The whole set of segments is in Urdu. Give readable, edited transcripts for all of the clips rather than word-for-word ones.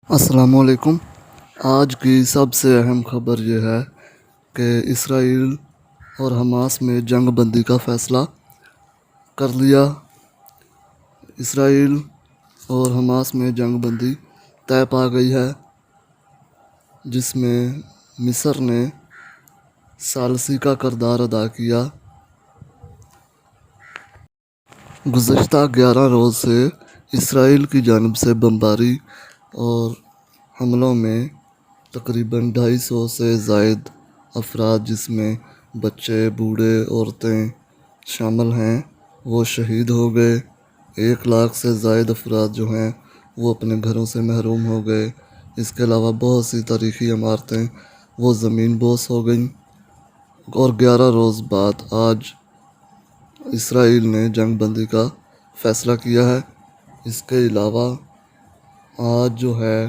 السلام علیکم۔ آج کی سب سے اہم خبر یہ ہے کہ اسرائیل اور حماس میں جنگ بندی کا فیصلہ کر لیا۔ اسرائیل اور حماس میں جنگ بندی طے پا گئی ہے، جس میں مصر نے ثالثی کا کردار ادا کیا۔ گزشتہ 11 روز سے اسرائیل کی جانب سے بمباری اور حملوں میں تقریباً 250 سے زائد افراد، جس میں بچے، بوڑھے، عورتیں شامل ہیں، وہ شہید ہو گئے۔ 1 لاکھ سے زائد افراد جو ہیں وہ اپنے گھروں سے محروم ہو گئے۔ اس کے علاوہ بہت سی تاریخی عمارتیں وہ زمین بوس ہو گئیں۔ اور 11 روز بعد آج اسرائیل نے جنگ بندی کا فیصلہ کیا ہے۔ اس کے علاوہ آج جو ہے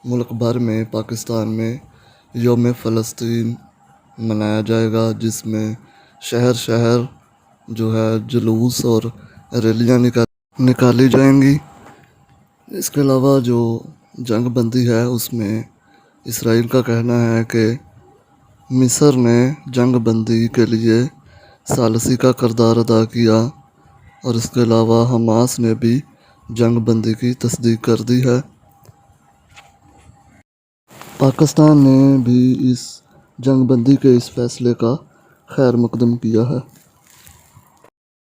ملک بھر میں، پاکستان میں یوم فلسطین منایا جائے گا، جس میں شہر شہر جو ہے جلوس اور ریلیاں نکالی جائیں گی۔ اس کے علاوہ جو جنگ بندی ہے اس میں اسرائیل کا کہنا ہے کہ مصر نے جنگ بندی کے لیے ثالثی کا کردار ادا کیا، اور اس کے علاوہ حماس نے بھی جنگ بندی کی تصدیق کر دی ہے۔ پاکستان نے بھی اس جنگ بندی کے اس فیصلے کا خیر مقدم کیا ہے۔